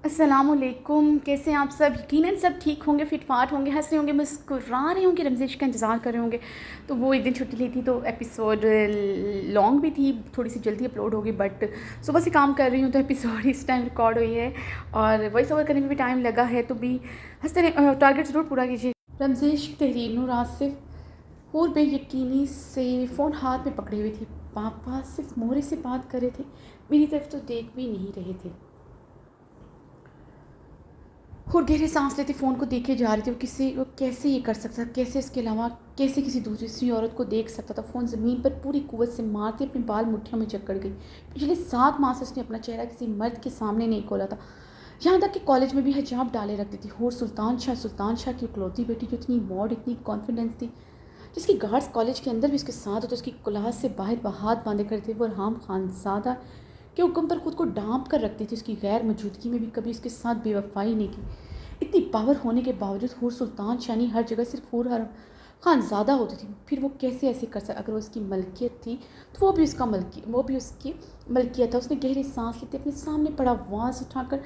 अस्सलाम वालेकुम। कैसे हैं आप सब? यकीनन सब ठीक होंगे, फिट फाट होंगे, हंस रहे होंगे, मुस्कुरा रहे होंगे, रमज़ेश का इंतज़ार कर रहे होंगे। तो वो एक दिन छुट्टी ली थी तो एपिसोड लॉन्ग भी थी, थोड़ी सी जल्दी अपलोड होगी, बट सुबह से काम कर रही हूँ तो एपिसोड इस टाइम रिकॉर्ड हुई है और वॉइस ओवर करने में भी टाइम लगा है। तो भी हंसते रहे, टारगेट ज़रूर पूरा कीजिए। रमज़ेश की तहरीर नूर आसिफ और बेयकीनी से फ़ोन हाथ में पकड़े हुए थी। पापा सिर्फ मोहरे से बात कर रहे थे, मेरी तरफ तो देख भी नहीं रहे थे और गहरे सांस लेते फ़ोन को देखे जा रहे थे। वो कैसे ये कर सकता था, कैसे इसके अलावा कैसे किसी दूसरी औरत को देख सकता था। फ़ोन ज़मीन पर पूरी कुव्वत से मारते अपने बाल मुट्ठियों में जकड़ गई। पिछले 7 माह से उसने अपना चेहरा किसी मर्द के सामने नहीं खोला था, यहाँ तक कि कॉलेज में भी हिजाब डाले रखती थी। और सुल्तान शाह की इकलौती बेटी जो इतनी मॉड, इतनी कॉन्फिडेंस थी, जिसकी गार्ड्स कॉलेज के अंदर भी उसके साथ होते, उसकी क्लास से बाहर हाथ बांधे करते थे। वो राम खानज़ादा के हुक्म पर खुद को डांप कर रखती थी। उसकी गैर मौजूदगी में भी कभी उसके साथ बेवफाई नहीं की। इतनी पावर होने के बावजूद हूर सुल्तान शानी हर जगह सिर्फ हूर हरम खानज़ादा होती थी। फिर वो कैसे ऐसे कर सकता? अगर वो उसकी मलकियत थी तो वो भी उसकी मलकियत था। उसने गहरी सांस लेते अपने सामने पड़ा वास उठाकर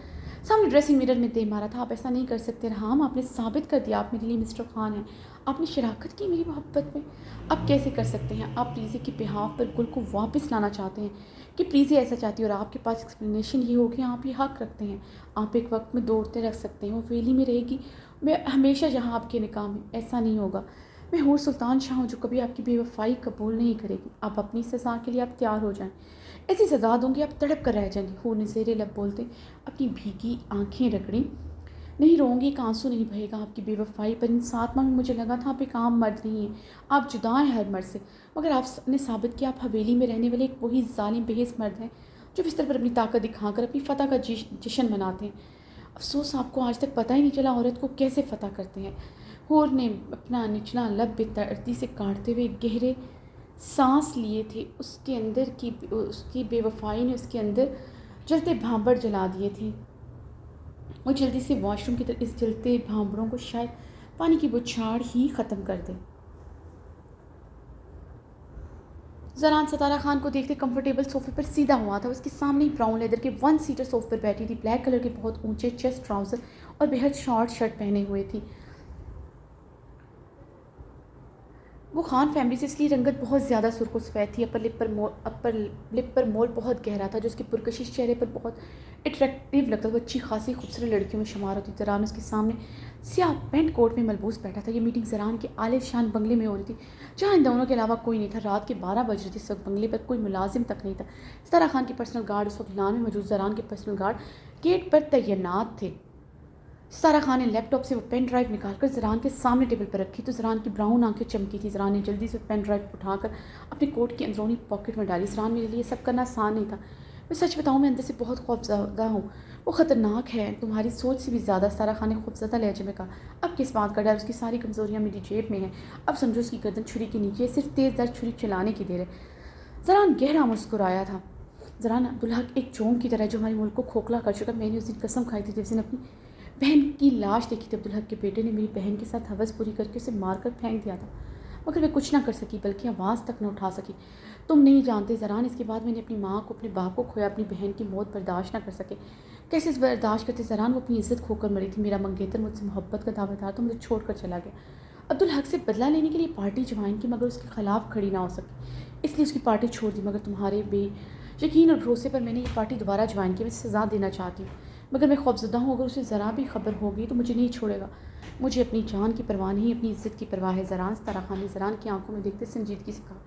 सामने ड्रेसिंग मिरर में दे मारा था। आप ऐसा नहीं कर सकते राम, आपने साबित कर दिया आप मेरे लिए मिस्टर खान हैं। आपने शराकत की मेरी मोहब्बत में, अब कैसे कर सकते हैं? आप प्रीज़ी के बिहाफ पर गुल को वापस लाना चाहते हैं कि प्रीज़ी ऐसा चाहती है और आपके पास एक्सप्लेनेशन ये हो कि आप ये हक रखते हैं। आप एक वक्त में 2 औरतें रख सकते हैं, वो वेली में रहेगी, मैं हमेशा यहाँ आपके निकाह में। ऐसा नहीं होगा। मैं हूर सुल्तान शाह हूँ जो कभी आपकी बेवफाई कबूल नहीं करेगी। आप अपनी सज़ा के लिए आप तैयार हो जाएं। ऐसी सज़ा दूंगी आप तड़प कर रह जाएंगी। हूर ने ज़ेरे लब बोलते अपनी भीगी आंखें रगड़ी। नहीं रोऊंगी, एक आंसू नहीं बहेगा आपकी बेवफाई पर। इन 7 माह में मुझे लगा था आप एक आम मर्द नहीं हैं, आप जुदा हैं हर मर्द से, मगर आपने साबित किया आप हवेली में रहने वाले एक वही जालिम बेहिस मर्द हैं जो बिस्तर पर अपनी ताकत दिखाकर अपनी फ़तह का जश्न मनाते हैं। अफसोस आपको आज तक पता ही नहीं चला औरत को कैसे फ़तह करते हैं। हूर ने अपना निचला लब बेतरती से काटते हुए गहरे सांस लिए थे। उसकी बेवफाई ने उसके अंदर जलते भांबड़ जला दिए थे। वो जल्दी से वॉशरूम की तरफ, इस जलते भांबड़ों को शायद पानी की बौछार ही ख़त्म कर दे। ज़रान सतारा खान को देखते कंफर्टेबल सोफे पर सीधा हुआ था। उसके सामने ही ब्राउन लेदर के 1 सीटर सोफे पर बैठी थी। ब्लैक कलर के बहुत ऊंचे चेस्ट ट्राउज़र और बेहद शॉर्ट शर्ट पहने हुए थी। वो खान फैमिली से इसलिए रंगत बहुत ज़्यादा सुर्ख सफ़ेद थी। अपर लिप पर मोल बहुत गहरा था जो उसके पुरकशिश चेहरे पर बहुत अट्रैक्टिव लगता था। वो अच्छी खासी खूबसूरत लड़कियों में शुमार होती। ज़रान उसके सामने सियाह पेंट कोट में मलबूस बैठा था। ये मीटिंग ज़रान के आलिशान बंगले में हो रही थी जहाँ इन दोनों के अलावा कोई नहीं था। रात के 12 बज रहे थे। इस वक्त बंगले पर कोई मुलाजिम तक नहीं था। सतारा खान के पर्सनल गार्ड उस वक्त लान में मौजूद ज़रान के पर्सनल गार्ड गेट पर तैनात थे। सारा खान ने लैपटॉप से वो पेन ड्राइव निकालकर ज़रान के सामने टेबल पर रखी तो ज़रान की ब्राउन आंखें चमकी थी। ज़रान ने जल्दी से पेन ड्राइव उठाकर अपने कोट की अंदरूनी पॉकेट में डाली। ज़रान, मेरे लिए सब करना आसान नहीं था। मैं सच बताऊँ, मैं अंदर से बहुत खौफज़दा हूँ। वो ख़तरनाक है, तुम्हारी सोच से भी ज़्यादा। सारा खान ने खौफज़दा लहजे में कहा। अब किस बात का डर? उसकी सारी कमज़ोरियाँ मेरी जेब में हैं। अब समझो उसकी गर्दन छुरी के नीचे है, सिर्फ तेज़ दर छुरी चलाने की देर है। ज़रान गहरा मुस्कुराया था। ज़रान अब्दुल्ला एक जोंक की तरह जो हमारे मुल्क को खोखला कर चुका। मैंने उस दिन कसम खाई थी जिस दिन अपनी बहन की लाश देखी थी। अब्दुल हक के बेटे ने मेरी बहन के साथ हवस पूरी करके उसे मारकर फेंक दिया था, मगर मैं कुछ ना कर सकी, बल्कि आवाज़ तक न उठा सकी। तुम नहीं जानते ज़रान, इसके बाद मैंने अपनी माँ को, अपने बाप को खोया, अपनी बहन की मौत बर्दाश्त ना कर सके। कैसे इस बर्दाश्त करते ज़रान? वो अपनी इज्जत खोकर मरी थी। मेरा मंगेतर मुझसे मोहब्बत का दावेदार तो मुझे छोड़ कर चला गया। अब्दुल हक से बदला लेने के लिए पार्टी ज्वाइन की, मगर उसके ख़िलाफ़ खड़ी ना हो सकी, इसलिए उसकी पार्टी छोड़ दी। मगर तुम्हारे यकीन और भरोसे पर मैंने ये पार्टी दोबारा ज्वाइन की। मैं सज़ा देना चाहती हूँ, मगर मैं खौफज़दा हूँ। अगर उसे ज़रा भी खबर होगी तो मुझे नहीं छोड़ेगा। मुझे अपनी जान की परवाह नहीं, अपनी इज़्ज़त की परवाह है ज़रान। सतारा खान ने ज़रान की आंखों में देखते संजीदगी से कहा।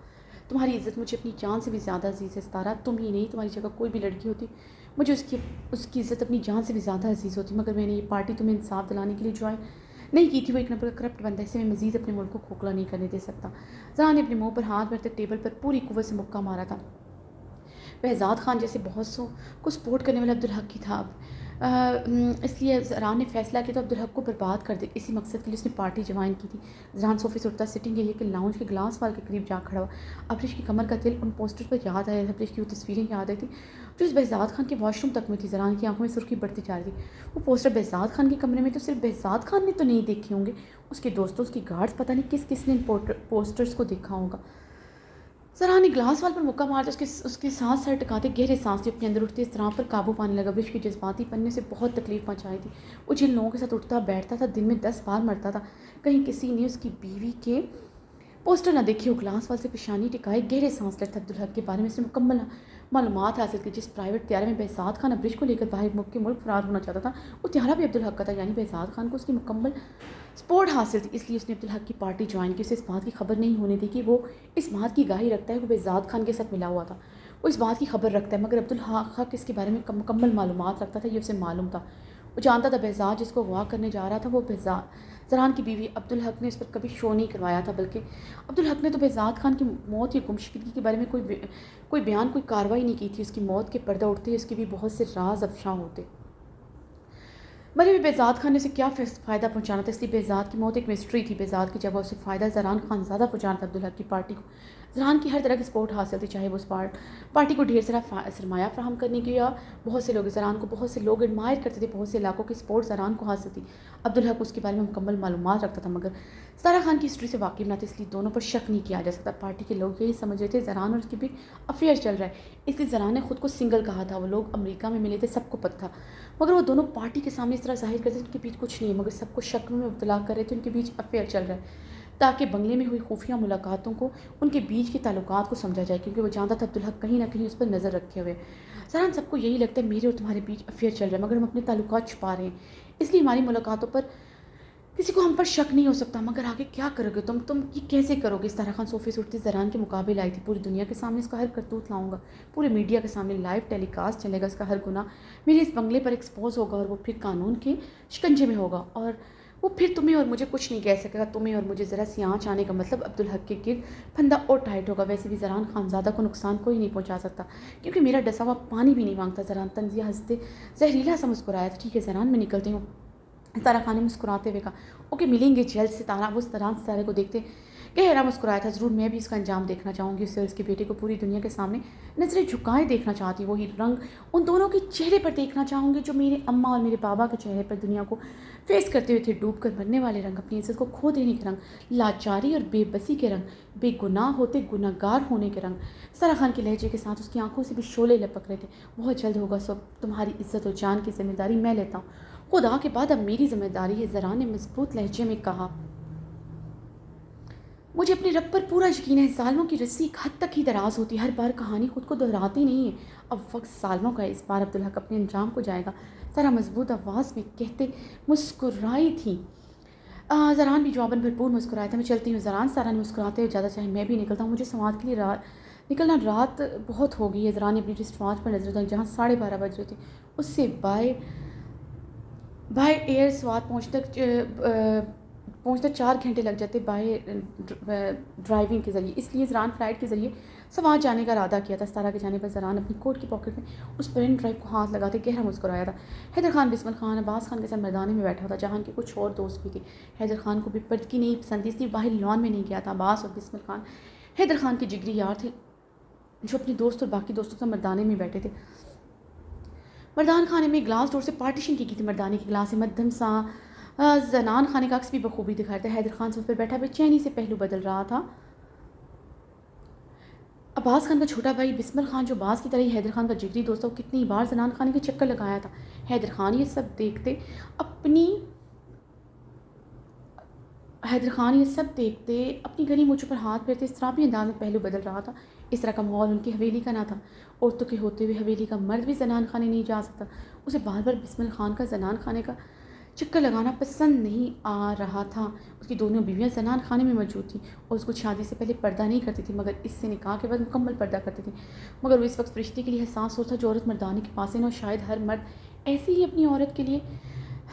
तुम्हारी इज़्ज़त मुझे अपनी जान से भी ज़्यादा अजीज़ है सतारा। तुम ही नहीं, तुम्हारी जगह कोई भी लड़की होती, मुझे उसकी इज़्ज़त अपनी जान से भी ज़्यादा अजीज़ होती। मगर मैंने ये पार्टी तुम्हें इंसाफ दिलाने के लिए ज्वाइन नहीं की थी। वो एक नंबर का करप्ट बंदा है, इसे मैं मज़ीद अपने मुल्क को खोखला नहीं करने दे सकता। ज़रान ने अपने मुँह पर हाथ रखते टेबल पर पूरी कुव्वत से मुक्का मारा था। बहज़ाद खान जैसे बहुत सौ को सपोर्ट करने वाला अब्दुल हक की था। इसलिए ज़रान ने फैसला किया तो अब्दुल हक को बर्बाद कर दे। इसी मकसद के लिए उसने पार्टी ज्वाइन की थी। ज़रान सोफे से उठता सिटिंग एरिया के लाउंज के ग्लास वाल के करीब जा खड़ा हुआ। अब्रिश की कमर का तिल उन पोस्टर पर याद आया। अब्रिश की वो तस्वीरें याद आई थी जो इस बहज़ाद खान के वॉशरूम तक में थी। ज़रान की आंखों में सुर्खी बढ़ती जा रही थी। वो पोस्टर बहज़ाद खान के कमरे में तो सिर्फ बहज़ाद खान ने तो नहीं देखे होंगे, उसके दोस्तों, उसके गार्ड्स, पता नहीं किस किस ने इन पोस्टर्स को देखा होगा। ज़रा ने ग्लास वाल पर मुक्का मारते उसके साथ सर टकाते गहरे सांस लिए अपने अंदर उठते इस तरह पर काबू पाने लगा। ब्रिज के जज्बाती पन्ने से बहुत तकलीफ पहुंचाई थी। वो जिन लोगों के साथ उठता बैठता था दिन में 10 बार मरता था, कहीं किसी ने उसकी बीवी के पोस्टर ना देखी हो। ग्लास वाल से पेशानी टिकाए गहरे सांस लेता अब्दुल हक के बारे में उसने मुकम्मल मालूमात हासिल की। जिस प्राइवेट त्यारे में बेहसाद खान ब्रिज को लेकर बाहर मुल्क के मुल्क फरार होना चाहता था, वो त्यारा भी अब्दुल हक का था, यानी बेहसाद खान को उसकी मुकम्मल सपोर्ट हासिल थी। इसलिए उसने अब्दुल हक की पार्टी ज्वाइन की। उसे इस बात की खबर नहीं होने दी कि वो इस बात की गाही रखता है कि वो बेहसाद खान के साथ मिला हुआ था। वो इस बात की खबर रखता है, मगर अब्दुल हक इसके बारे में मुकम्मल मालूमात रखता था। ये उसे मालूम था। वो जानता था बेहसाद जिसको अगवा करने जा रहा था वो बेहसाद ज़रान की बीवी। अब्दुल हक ने इस पर कभी शो नहीं करवाया था, बल्कि अब्दुल हक ने तो बेहसाद खान की मौत या गुमशुदगी के बारे में कोई बयान, कोई कार्रवाई नहीं की थी। उसकी मौत के पर्दा उठते ही उसके भी बहुत से राज अफशा होते। मरे हुए बेहसाद खान ने उसे क्या फ़ायदा पहुंचाना था, इसलिए बेहसाद की मौत एक मिस्ट्री थी। बेहसाद की जगह उसे फ़ायदा ज़रान खान ज़्यादा पहुंचाना था। अब्दुल हक की पार्टी को ज़रान की हर तरह की सपोर्ट हासिल थी, चाहे वो उस पार्टी को ढेर सारा सरमाया फ्राहम करने की, या बहुत से लोग ज़रान को बहुत से लोग एडमायर करते थे, बहुत से इलाकों की सपोर्ट ज़रान को हासिल थी। अब्दुल हक उसके बारे में मुकम्मल मालूमात रखता था, मगर सारा खान की हिस्ट्री से वाकिफ़ ना था, इसलिए दोनों पर शक नहीं किया जा सकता। पार्टी के लोग यही समझ रहे थे ज़रान और उसके भी अफेयर चल रहा है, इसलिए ज़रान ने खुद को सिंगल कहा था। वो लोग अमेरिका में मिले थे, सबको पता था, मगर वो दोनों पार्टी के सामने इस तरह जाहिर करते थे उनके बीच कुछ नहीं है, मगर सबको शक में मुब्तला कर रहे थे उनके बीच अफेयर चल रहा है, ताकि बंगले में हुई खुफिया मुलाकातों को, उनके बीच के ताल्लुकात को समझा जाए, क्योंकि वो जानता था अब्दुल हक कहीं ना कहीं उस पर नज़र रखे हुए। ज़रान सबको यही लगता है मेरे और तुम्हारे बीच अफेयर चल रहा है, मगर हम अपने ताल्लुकात छुपा रहे हैं, इसलिए हमारी मुलाकातों पर किसी को हम पर शक नहीं हो सकता। मगर आगे क्या करोगे तुम ये कैसे करोगे? सारा खान सोफे से उठती ज़रान के मुकाबले आई थी। पूरी दुनिया के सामने इसका हर करतूत लाऊंगा, पूरे मीडिया के सामने लाइव टेलीकास्ट चलेगा, इसका हर गुनाह मेरे इस बंगले पर एक्सपोज होगा, और वो फिर कानून के शिकंजे में होगा, और वो फिर तुम्हें और मुझे कुछ नहीं कह सकेगा। तुम्हें और मुझे ज़रा सी आँच आने का मतलब अब्दुल हक के गिर्द फंदा और टाइट होगा। वैसे भी ज़रान खानज़ादा को नुकसान कोई नहीं पहुंचा सकता, क्योंकि मेरा डसा हुआ पानी भी नहीं मांगता। ज़रान तंजिया हंसते जहरीला सा मुस्कुराया था। ठीक है ज़रान, मैं निकलती हूँ। तारा खान ने मुस्कुराते हुए कहा, ओके मिलेंगे जल्द। सितारा वो सितारे को देखते गहरा मुस्कुराया था। ज़रूर, मैं भी इसका अंजाम देखना चाहूँगी। उससे उसके बेटे को पूरी दुनिया के सामने नज़रें झुकाए देखना चाहती, वही रंग उन दोनों के चेहरे पर देखना चाहूँगी जो मेरे अम्मा और मेरे बाबा के चेहरे पर दुनिया को फेस करते हुए थे। डूब कर मरने वाले रंग, अपनी इज्जत को खो देने के रंग, लाचारी और बेबसी के रंग, बेगुनाह होते गुनहगार होने के रंग। सारा खान के लहजे के साथ उसकी आंखों से भी शोले लपक रहे थे। बहुत जल्द होगा सब, तुम्हारी इज्जत और जान की जिम्मेदारी मैं लेता हूँ, खुदा के बाद अब मेरी जिम्मेदारी है। ज़रा ने मजबूत लहजे में कहा, मुझे अपने रब पर पूरा यकीन है। सालों की रस्सी एक हद तक ही दराज होती है, हर बार कहानी खुद को दोहराती नहीं है। अब वक्त सालों का है, इस बार अब्दुल हक अपने अंजाम को जाएगा। ज़रा मजबूत आवाज़ में कहते मुस्कुराई थी। ज़रान भी जवाबन भरपूर मुस्कुराया था। मैं चलती हूँ ज़रान, सारा ने मुस्कुराते हुए ज़्यादा चाहे मैं भी निकलता हूँ, मुझे समाज के लिए निकलना रात बहुत हो गई है। ज़रान ने अपनी रिस्ट वॉच पर नजर डाली, जहाँ 12:30 बज रहे थे। उससे बाय एयर स्वाद पहुँचते 4 घंटे लग जाते बाय ड्राइविंग के ज़रिए, इसलिए ज़रान फ़्लाइट के ज़रिए स्वाद जाने का इरादा किया था। सतारा के जाने पर ज़रान अपनी कोट की पॉकेट में उस पेन ड्राइव को हाथ लगाते गहरा मुस्कुराया था। हैदर खान, बिस्मिल खान, अब्बास खान के साथ मैदान में बैठा था, जहाँ के कुछ और दोस्त भी थे। हैदर खान को भी पर्दगी नहीं पसंद थी, इसलिए बाहर लॉन में नहीं गया था। अब्बास और बिस्मिल खान हैदर खान के जिगरी यार थे, जो अपने दोस्त और बाकी दोस्तों के साथ मर्दाने में बैठे थे। मर्दान खाने में ग्लास डोर से पार्टीशन की थी। मर्दाने के ग्लास से मध्यम सा जनान खाने का अक्स भी बखूबी दिखाया था। हैदर खान सोफे पर बैठा बेचैनी से पहलू बदल रहा था। अब्बास खान का छोटा भाई बिस्मिल खान, जो बास की तरह ही हैदर खान का जिगरी दोस्त था, वो कितनी बार जनान खाने के चक्कर लगाया था। हैदर खान ये सब देखते अपनी घनी मूँछों पर हाथ फेरते इस तरह भी अंदाज में पहलू बदल रहा था। इस तरह का माहौल उनकी हवेली का ना था। औरतों के होते हुए हवेली का मर्द भी जनान खाने नहीं जा सकता। उसे बार बार बिस्मिल खान का जनान खाने का चक्कर लगाना पसंद नहीं आ रहा था। उसकी दोनों बीवियां जनान खाने में मौजूद थी और उसको शादी से पहले पर्दा नहीं करती थी, मगर इससे निकाह के बाद मुकम्मल पर्दा करती थी। मगर वो इस वक्त फरिश्ते के लिए एहसास होता जो औरत मर्दाने के पास है ना, शायद हर मर्द ऐसे ही अपनी औरत के लिए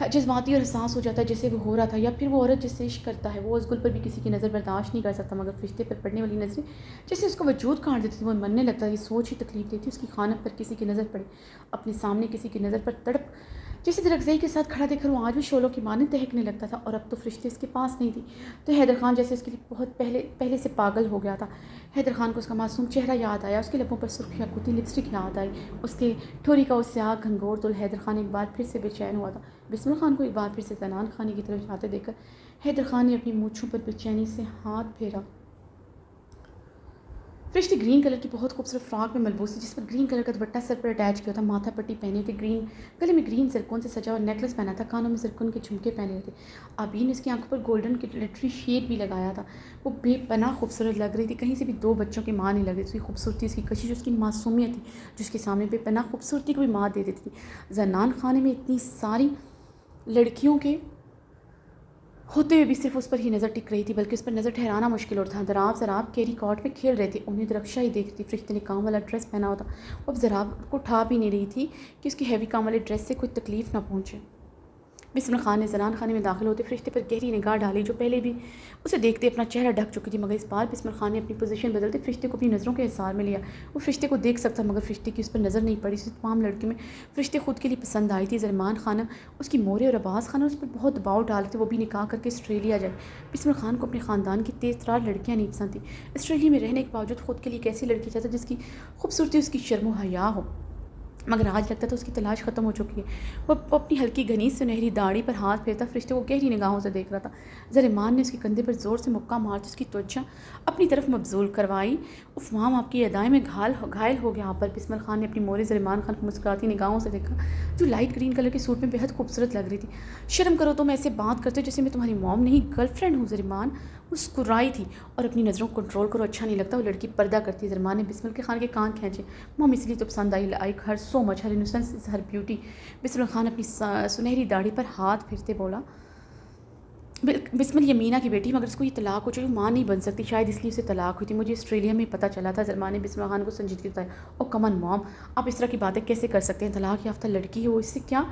जज्बाती और एहसास हो जाता है जैसे वो हो रहा था, या फिर वो औरत जिससे इश्क करता है वो उस गुल पर भी किसी की नज़र बर्दाश्त नहीं कर सकता, मगर फरिश्ते पर पड़ने वाली नज़रें जैसे उसको वजूद काट देती थी। वो मनने लगता है, ये सोच ही तकलीफ देती उसकी खानत पर किसी की नज़र पड़े, अपने सामने किसी की नज़र पर तड़प जैसे दरगज़ई के साथ खड़ा देखकर वो आज भी शोलों की माने दहकने लगता था। और अब तो फरिश्ते इसके पास नहीं थी, तो हैदर खान जैसे उसके लिए बहुत पहले से पागल हो गया था। हैदर खान को उसका मासूम चेहरा याद आया, उसके लबों पर सुर्खियाँ कुती लिपस्टिक याद आई, उसके ठोरी का उससे आग घनघोर। तो हैदर खान एक बार फिर से बेचैन हुआ था। बिस्मिल खान को एक बार फिर से जनान खाने की तरफ जाते देखकर हैदर खान ने अपनी मूँछों पर बेचैनी से हाथ फेरा। فرشتے ग्रीन कलर की बहुत खूबसूरत फ्रॉक में मलबूस थी, जिस पर ग्रीन कलर का दुपट्टा सर पर अटैच किया था, माथा पट्टी पहनी थी ग्रीन, गले में ग्रीन जरकून से सजा हुआ नेकलेस पहना था, कानों में जरकून के झुमके पहने हुए थे। आबीन ने उसकी आंखों पर गोल्डन ग्लिटरी शेड भी लगाया था। वो बेपनाह खूबसूरत लग रही थी, कहीं से भी दो बच्चों की माँ नहीं लग रही थी। उसकी खूबसूरती, उसकी कशिश, उसकी मासूमियत थी, जिसके सामने बेपनाह खूबसूरती को भी मात दे देती थी। जन्नान खाने में इतनी सारी लड़कियों के होते हुए भी सिर्फ उस पर ही नज़र टिक रही थी, बल्कि उस पर नज़र ठहराना मुश्किल और था। ज़राब ज़राब कैरी कॉट में खेल रहे थे, उन्हें दरख्शा ही देख रही थी। फरिश्ते ने काम वाला ड्रेस पहना हुआ था, वो अब ज़राब को उठा भी नहीं रही थी कि उसकी हैवी काम वाले ड्रेस से कोई तकलीफ़ ना पहुँचे। बिस्मिल खान ने ज़नान खाने में दाखिल होते फरिश्ते पर गहरी निगाह डाली, जो पहले भी उसे देखते अपना चेहरा ढक चुकी थी, मगर इस बार बिस्मिल खान ने अपनी पोजीशन बदलते फरिश्ते को अपनी नज़रों के हिसार में लिया। वो फरिश्ते को देख सकता, मगर फरिश्ते की उस पर नज़र नहीं पड़ी। उसे तमाम लड़कियों में फरिश्ते खुद के लिए पसंद आई थी। जरमान खाना, उसकी मोरे और अब्बास खाना उस पर बहुत दबाव डाल रहे थे, वो भी निकाह करके ऑस्ट्रेलिया जाए। बिस्मिल खान को अपने ख़ानदान की तेज़ तरार लड़कियाँ नहीं पसंद थी। ऑस्ट्रेलिया में रहने के बावजूद खुद के लिए एक ऐसी लड़की चाहता जिसकी खूबसूरती उसकी शर्म हया हो, मगर आज लगता था उसकी तलाश ख़त्म हो चुकी है। वो अपनी हल्की घनी सुनहरी दाढ़ी पर हाथ फेरता फरिश्ते को गहरी निगाहों से देख रहा था। ज़रमान ने उसके कंधे पर ज़ोर से मुक्का मारते उसकी त्वचा अपनी तरफ मबजूल करवाई। उफ़ माम, आपकी अदाएँ में घायल हो गया आप पर। बिस्मिल खान ने अपनी मोरे ज़रमान खान को मुस्कुराती निगाहों से देखा, जो लाइट ग्रीन कलर के सूट में बेहद खूबसूरत लग रही थी। शर्म करो, तुम ऐसे बात करते हो जैसे मैं तुम्हारी मॉम नहीं गर्लफ्रेंड हूँ। ज़रमान मुस्कुराई थी, और अपनी नज़रों को कंट्रोल करो, अच्छा नहीं लगता, वो लड़की पर्दा करती है। ज़रमान ने बिस्मिल के खान के कान खींचे। मॉम इसलिए तो पसंद आई, like her so much, her innocence is her beauty. Bismil Khan अपनी सुनहरी दाढ़ी पर हाथ फिरते बोला, बिस्मिल यमीना की बेटी, मगर उसको ये तलाक हो चुकी, माँ नहीं बन सकती, शायद इसलिए उसे तलाक हुई थी, मुझे ऑस्ट्रेलिया में पता चला था। ज़रमान ने बिस्मिल खान को संजीदगी बताया। ओ कमन मॉम, आप इस तरह की बातें कैसे कर सकते हैं? तलाक याफ्ता लड़की हो, इससे क्या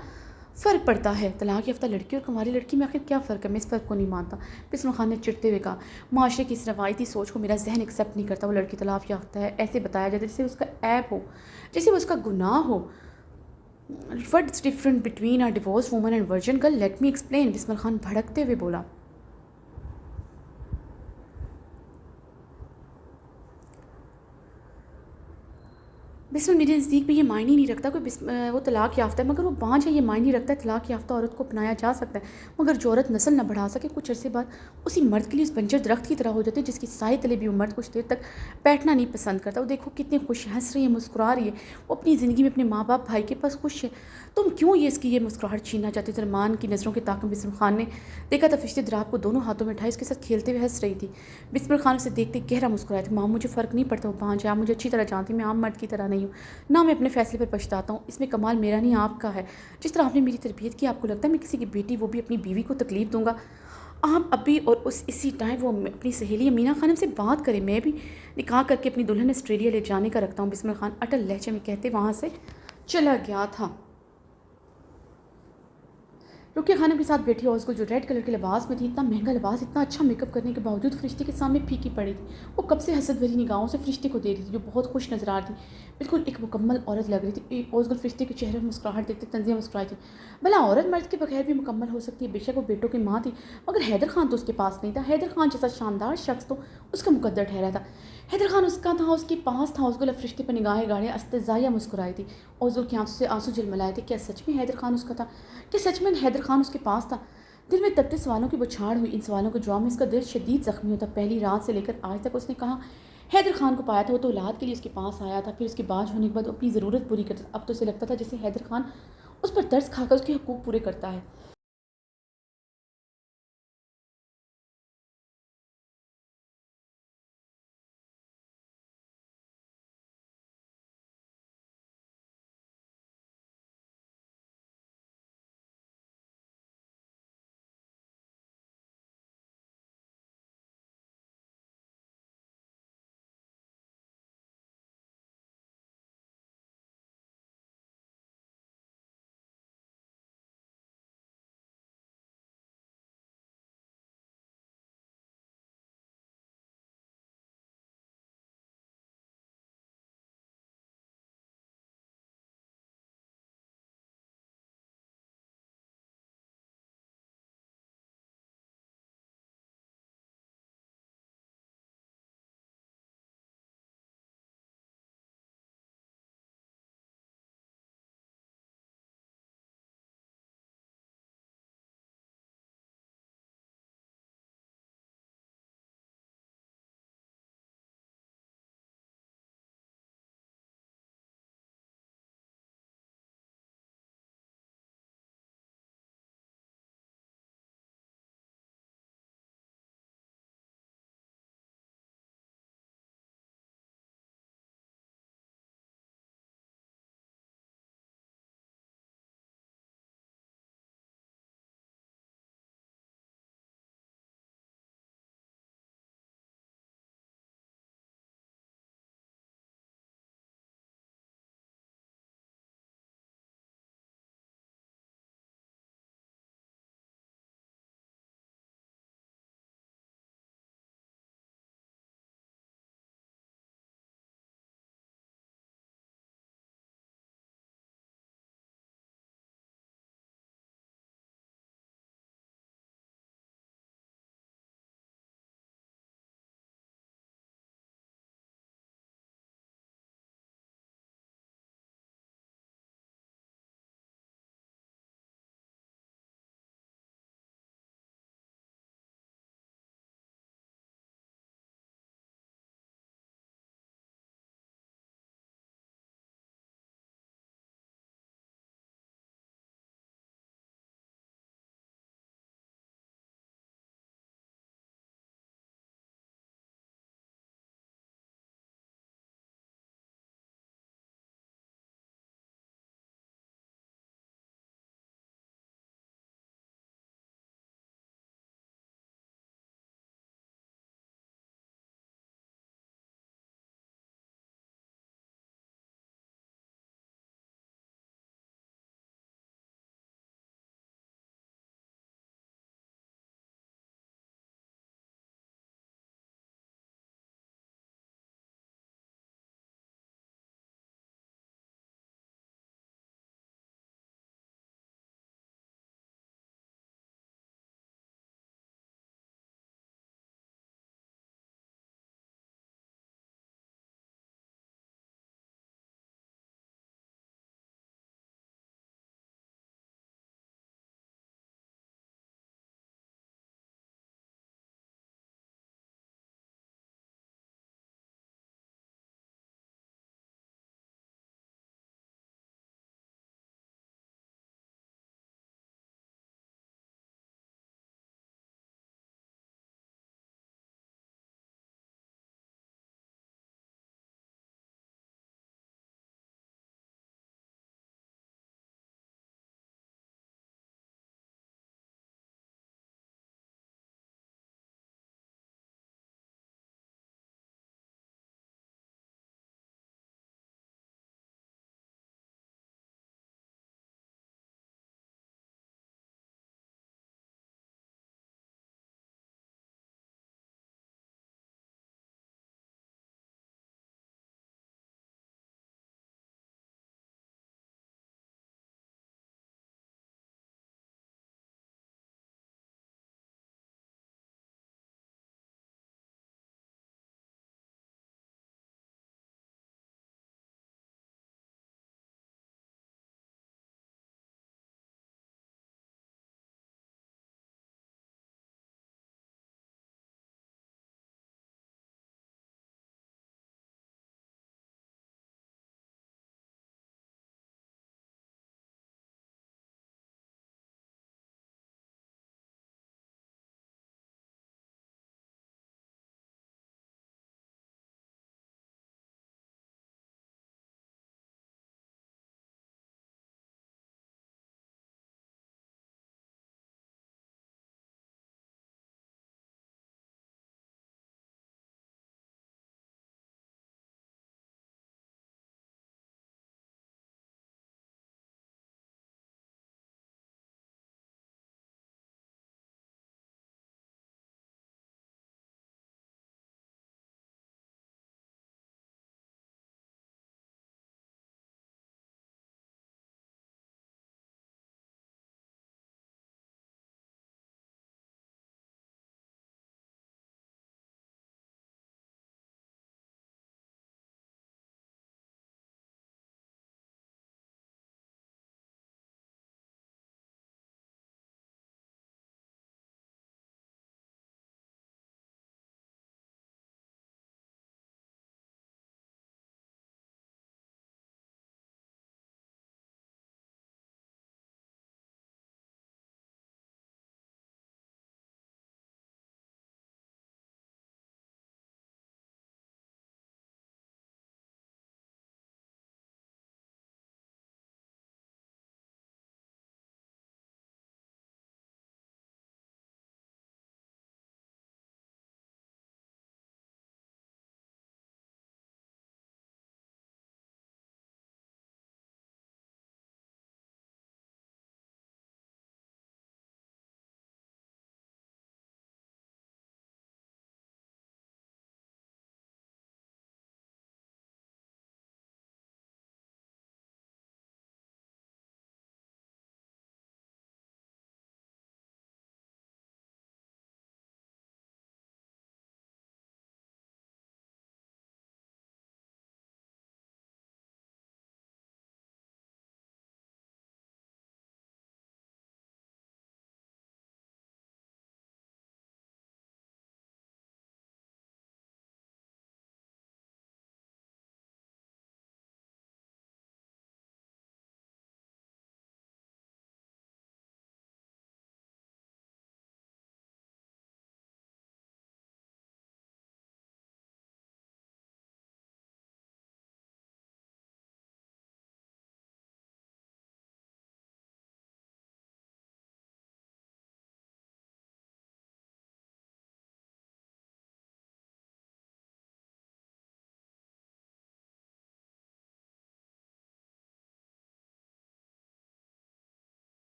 फ़र्क पड़ता है? तलाक याफ्ता लड़की और कुंवारी लड़की में आखिर क्या फ़र्क है? मैं इस फ़र्क को नहीं मानता। बिस्मिल खान ने चिढ़ते हुए कहा, माशरे की इस रवायती सोच को मेरा जहन एक्सेप्ट नहीं करता। वो लड़की तलाक याफ्ता है ऐसे बताया जाता है जैसे उसका ऐब हो, जैसे वो उसका गुनाह हो। What's different between a divorce woman and virgin girl, let me explain. Bismil Khan भड़कते हुए बोला। बिस्मिल, मेरे नज़दीक भी ये मायने नहीं रखता कोई वो तलाक याफ्ता है, मगर वो बाँझ है, ये मायने नहीं रखता है। तलाक याफ्ता औरत को अपनाया जा सकता है, मगर जो औरत नस्ल न बढ़ा सके, कुछ अरसे बाद उसी मर्द के लिए उस बंजर दरख्त की तरह हो जाती है, जिसकी साए तले भी वो मर्द कुछ देर तक बैठना नहीं पसंद करता। वो देखो कितनी खुश है, हंस रही है, मुस्कुरा रही है, वो अपनी ज़िंदगी में अपने माँ बाप भाई के पास खुश है। तुम क्यों इसकी ये मुस्कुराहट छीनना चाहती हो? ज़रमान की नज़रों के ताक़ब बिस्मिल खान ने देखा था, फरिश्ते दराब को दोनों हाथों में उठाए उसके साथ खेलते हुए हंस रही थी। बिस्मिल खान उसे देखते गहरा मुस्कुराया था। माँ, मुझे फ़र्क नहीं पड़ता, वो बाँझ है, आप मुझे अच्छी तरह जानती, मैं आम मर्द की तरह नहीं हूँ ना, मैं अपने फ़ैसले पर पछताता हूँ। इसमें कमाल मेरा नहीं आपका है। जिस तरह आपने मेरी तरबियत की, आपको लगता है मैं किसी की बेटी, वो भी अपनी बीवी को तकलीफ़ दूँगा? आप अभी और उस इसी टाइम वो अपनी सहेली अमीना खानम से बात करें, मैं भी निकाह करके अपनी दुल्हन ऑस्ट्रेलिया ले जाने का रखता हूँ। बिस्मिल खान अटल लहजे में कहते वहाँ से चला गया था। रुकिया खानम के साथ बैठी औरत को, जो रेड कलर के लिबास में थी, इतना महंगा लिबास, इतना अच्छा मेकअप करने के बावजूद फरिश्ते के सामने फीकी पड़ी थी। वो कब से हसद भरी निगाहों से फरिश्ते को दे रही थी, जो बहुत खुश नजर आ रही थी, बिल्कुल एक मुकम्मल औरत लग रही थी। औरत फरिश्ते के चेहरे पर मुस्कुराहट देखते तंजिया मुस्कुराई थी। भला औरत मर्द के बगैर भी मुकम्मल हो सकती है? बेशक वो बेटों की माँ थी, मगर हैदर खान तो उसके पास नहीं था। हैदर खान जैसा शानदार शख्स तो उसका मुकद्दर ठहरा था। हैदर खान उसका था, उसके पास था। उसको फरिश्ते पर निगाहें गाड़े अस्तज़ाया मुस्कुराई थी, और उसकी आंसू से आंसू झलमलाए थे। क्या सच में हैदर खान उसका था? क्या सच में हैदर खान उसके पास था? दिल में तबते सवालों की बौछार हुई। इन सवालों के जवाब में इसका दिल शदीद ज़ख्मी होता। पहली रात से लेकर आज तक उसने कहा हैदर खान को पाया था, वो तो औलाद के लिए उसके पास आया था, फिर उसके बाज होने के बाद अपनी ज़रूरत पूरी करता था। अब तो उसे लगता था जैसे हैदर खान उस पर तरस खाकर उसके हकूक़ पूरे करता है।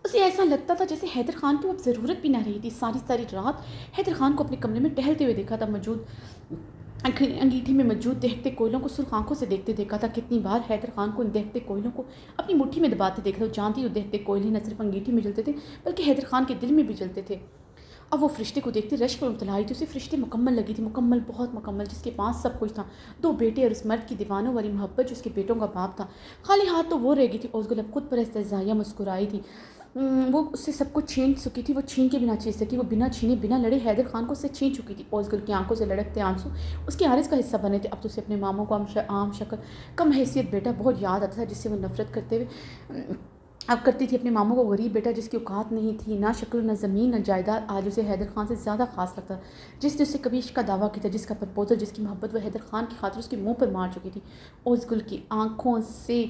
اسے ایسا لگتا تھا جیسے حیدر خان کی اب ضرورت بھی نہ رہی تھی۔ ساری ساری رات حیدر خان کو اپنے کمرے میں ٹہلتے ہوئے دیکھا تھا، انگیٹھی میں موجود دہتے کوئلوں کو سرخ آنکھوں سے دیکھتے دیکھا تھا۔ کتنی بار حیدر خان کو ان دہتے کوئلوں کو اپنی مٹھی میں دباتے دیکھا تھا۔ جانتی وہ دہتے کوئلے نہ صرف انگیٹھی میں جلتے تھے بلکہ حیدر خان کے دل میں بھی جلتے تھے۔ اب وہ فرشتے کو دیکھتے رشک میں مبتلا ہوئی تھی۔ اسے فرشتے مکمل لگی تھی، مکمل، بہت مکمل، جس کے پاس سب کچھ تھا، دو بیٹے اور اس مرد کی دیوانوں والی محبت جو اس کے بیٹوں کا باپ تھا۔ خالی ہاتھ تو وہ رہ گئی تھی۔ اوزگل اب خود پر استہزائیہ مسکرائی تھی۔ وہ اس سے سب کچھ چھین چکی تھی، وہ چھین کے بنا چھین سکی، وہ بنا چھینے بنا لڑے حیدر خان کو اس سے چھین چکی تھی۔ اوزگل کی آنکھوں سے لڑکتے آنسو اس کے عارض کا حصہ بنے تھے۔ اب تو اسے اپنے ماموں کو عام شکل کم حیثیت بیٹا بہت یاد آتا تھا، جس سے وہ نفرت کرتے ہوئے اب کرتی تھی اپنے ماموں کو غریب بیٹا جس کی اوقات نہیں تھی، نہ شکل، نہ زمین، نہ جائیداد۔ آج اسے حیدر خان سے زیادہ خاص لگتا، جس نے اس سے کبھی عشق کا دعویٰ کیا تھا، جس کا پرپوزل، جس کی محبت وہ حیدر خان کی خاطر اس کے منہ پر مار چکی تھی۔ اوزگل کی آنکھوں سے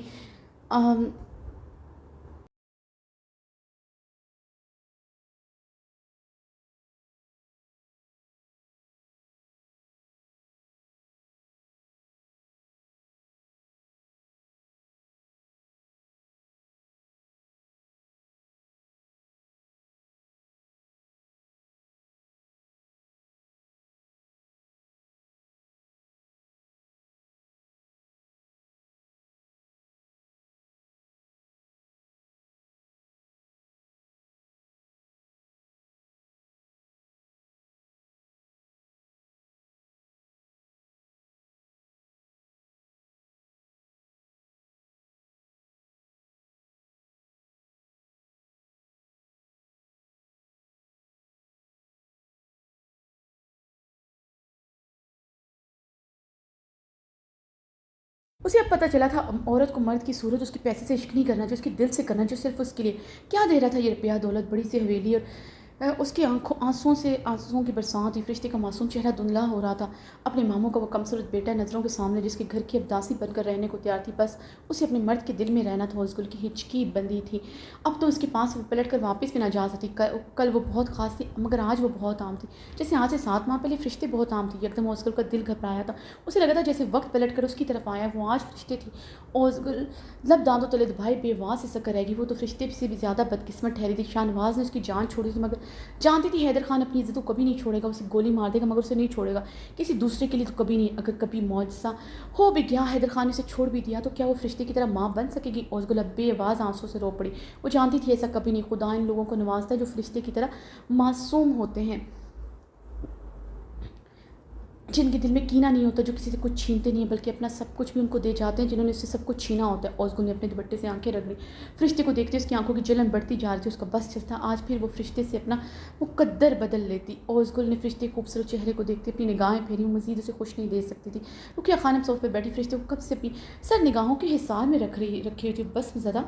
اسے اب پتہ چلا تھا عورت کو مرد کی صورت اس کے پیسے سے عشق نہیں کرنا، جو اس کے دل سے کرنا، جو صرف اس کے لیے کیا دے رہا تھا یہ روپیہ، دولت، بڑی سی حویلی، اور اس کی آنسوؤں کی برسات ہوئی۔ فرشتے کا معصوم چہرہ دھندلا ہو رہا تھا۔ اپنے ماموں کا وہ کمصورت بیٹا نظروں کے سامنے، جس کے گھر کی اب داسی بن کر رہنے کو تیار تھی، بس اسے اپنے مرد کے دل میں رہنا تھا۔ اوزگل کی ہچکی بندی تھی، اب تو اس کے پاس وہ پلٹ کر واپس بھی نہ جا سکتی۔ کل وہ بہت خاص تھی مگر آج وہ بہت عام تھی، جیسے آج سے 7 ماہ پہلے فرشتے بہت عام تھی۔ یکدم اوزگل کا دل گھبرایا تھا، اسے لگا تھا جیسے وقت پلٹ کر اس کی طرف آیا، وہ آج فرشتے تھی۔ اوزگل لب دانتوں تلے دبائے بے واس سے سکر رہ گئی۔ وہ تو فرشتے سے بھی زیادہ بدقسمت ٹھہری تھی۔ شاہ نواز نے اس کی جان چھوڑی تھی، مگر جانتی تھی حیدر خان اپنی عزت کو کبھی نہیں چھوڑے گا، اسے گولی مار دے گا مگر اسے نہیں چھوڑے گا کسی دوسرے کے لیے تو کبھی نہیں۔ اگر کبھی معجزہ ہو بھی گیا، حیدر خان نے اسے چھوڑ بھی دیا، تو کیا وہ فرشتے کی طرح ماں بن سکے گی؟ اوزگل اب بے آواز آنسوں سے رو پڑی۔ وہ جانتی تھی ایسا کبھی نہیں، خدا ان لوگوں کو نوازتا ہے جو فرشتے کی طرح معصوم ہوتے ہیں، جن کے دل میں کینہ نہیں ہوتا، جو کسی سے کچھ چھینتے نہیں ہیں بلکہ اپنا سب کچھ بھی ان کو دے جاتے ہیں جنہوں نے اس سے سب کچھ چھینا ہوتا ہے۔ اوزگل نے اپنے دوپٹے سے آنکھیں رگڑی۔ فرشتے کو دیکھتے اس کی آنکھوں کی جلن بڑھتی جا رہی تھی، اس کا بس چلتا آج پھر وہ فرشتے سے اپنا مقدر بدل لیتی۔ اوزگل نے فرشتے کے خوبصورت چہرے کو دیکھتے اپنی نگاہیں پھیری، وہ مزید اسے خوش نہیں دے سکتی تھی۔ رقیہ خانم صوفے پہ بیٹھی فرشتے کو کب سے اپنی سر نگاہوں کے حصار میں رکھی ہوئی تھی، بس زدہ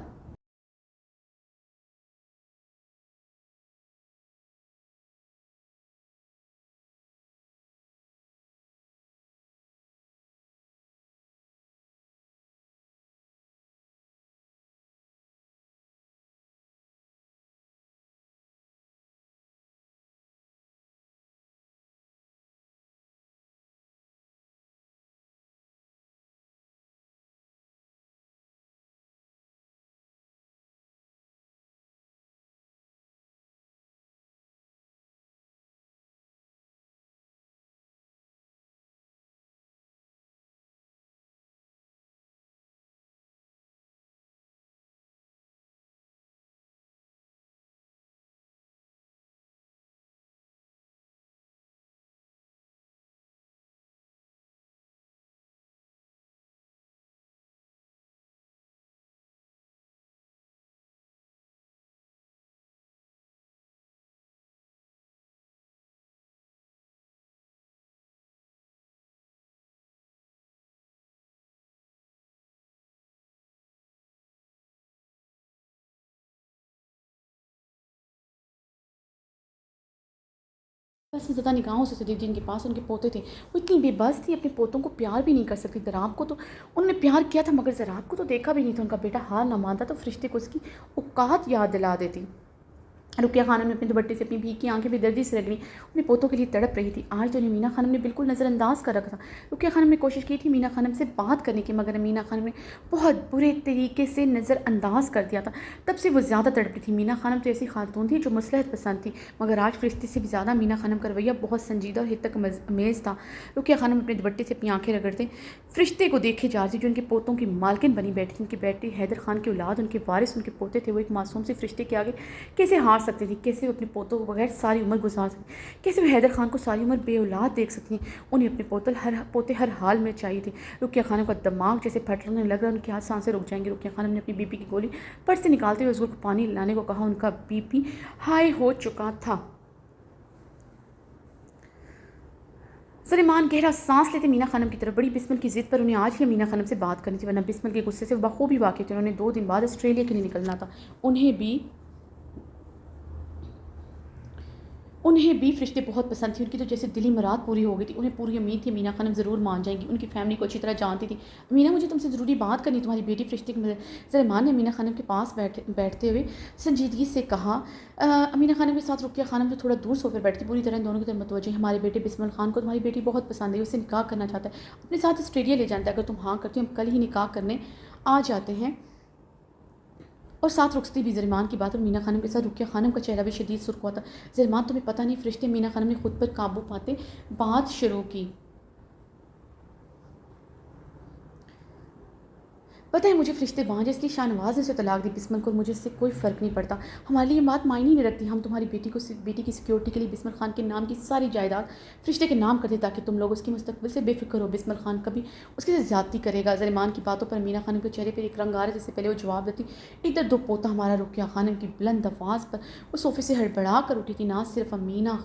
بس میں زدہ نگاہوں سے صدیق جن کے پاس ان کے پوتے تھے، وہ اتنی بے بس تھی اپنے پوتوں کو پیار بھی نہیں کر سکتی۔ دراب کو تو انہوں نے پیار کیا تھا مگر زراب کو تو دیکھا بھی نہیں تھا۔ ان کا بیٹا ہار نہ مانتا تو فرشتے کو اس کی اوقات یاد دلا دیتی۔ رقیہ خانم نے اپنے دوپٹے سے اپنی بھیگ کی آنکھیں بھی دردی سے لگیں، اپنے پوتوں کے لیے تڑپ رہی تھی۔ آج تو انہیں مینا خانم نے بالکل نظر انداز کر رکھا تھا۔ رقیہ خانم نے کوشش کی تھی مینا خانم سے بات کرنے کی، مگر مینا خانم نے بہت برے طریقے سے نظر انداز کر دیا تھا۔ تب سے وہ زیادہ تڑپتی تھی۔ مینا خانم تو ایسی خاتون تھی جو مصلحت پسند تھی، مگر آج فرشتے سے بھی زیادہ مینا خانم کا رویہ بہت سنجیدہ اور حد تک امیز تھا۔ رقیہ خانم اپنے دوپٹے سے اپنی آنکھیں رگڑتے فرشتے کو دیکھے جا رہی تھی جو ان کے پوتوں کی مالکن بنی بیٹھی تھی۔ ان کے بیٹے حیدر خان کی اولاد، ان کے وارث، ان کے پوتے تھے۔ وہ ایک معصوم سے فرشتے کے آگے کیسے ہار سکتی تھی؟ کیسے وہ اپنے پوتوں کو بغیر ساری عمر گزار سکتی؟ کیسے وہ حیدر خان کو ساری عمر بے اولاد دیکھ سکتی؟ انہیں اپنے پوتے ہر حال میں چاہیے تھے۔ رقیہ خانم کا دماغ جیسے پھٹنے لگ رہا، ان کے ہاتھ سانسیں رک جائیں گی۔ رقیہ خانم نے اپنی بی پی کی گولی پرس سے نکالتے ہوئے حضور کو پانی لانے کو کہا۔ ان کا بی پی ہائی ہو چکا تھا۔ سلیمان گہرا سانس لیتے مینا خانم کی طرف بڑی۔ بسمل کی ضد پر انہیں آج ہی مینا خانم سے بات کرنی تھی، ورنہ بسمل کے غصے سے وہ بخوبی واقف تھے۔ انہوں نے 2 دن بعد آسٹریلیا کے لیے نکلنا تھا۔ انہیں بھی فرشتے بہت پسند تھے۔ ان کی تو جیسے دلی مراد پوری ہو گئی تھی۔ انہیں پوری امید تھی مینا خانم ضرور مان جائیں گی۔ ان کی فیملی کو اچھی طرح جانتی تھی۔ مینا، مجھے تم سے ضروری بات کرنی، تمہاری بیٹی فرشتے کی سلیمان نے مینا خانم کے پاس بیٹھتے ہوئے سنجیدگی سے کہا۔ مینا خانم کے ساتھ رقیہ خانم جو تھوڑا دور صوفے پر بیٹھی، پوری طرح ان دونوں کی طرف متوجہ۔ ہمارے بیٹے بسمل خان کو تمہاری بیٹی بہت پسند ہے، اسے نکاح کرنا چاہتا ہے، اپنے ساتھ آسٹریلیا لے جانتا ہے۔ اگر تم ہاں کرتی ہو، ہم کل ہی نکاح کرنے آ جاتے ہیں اور ساتھ رخصتی بھی۔ زریمان کی بات اور مینا خانم کے ساتھ رقیہ خانم کا چہرہ بھی شدید سرخ ہوا تھا۔ زریمان، تمہیں پتہ نہیں، فرشتے، مینا خانم نے خود پر قابو پاتے بات شروع کی۔ پتہ ہے مجھے فرشتے بانجھے، اس لیے شاہ نواز نے اسے طلاق دی۔ بسمل کو اور مجھے اس سے کوئی فرق نہیں پڑتا، ہمارے لیے یہ بات معنی نہیں رکھتی۔ ہم تمہاری بیٹی کی سیکیورٹی کے لیے بسمل خان کے نام کی ساری جائیداد فرشتے کے نام کرتے تاکہ تم لوگ اس کے مستقبل سے بے فکر ہو۔ بسمل خان کبھی اس کے ساتھ زیادتی کرے گا؟ زریمان کی باتوں پر مینا خانم کے چہرے پر ایک رنگ آ رہا، جس سے پہلے وہ جواب دیتی، ادھر دو پوتا ہمارا۔ رقیہ خانم کی بلند آواز پر وہ صوفے سے ہڑبڑا کر اٹھی تھی۔ نہ صرف مینا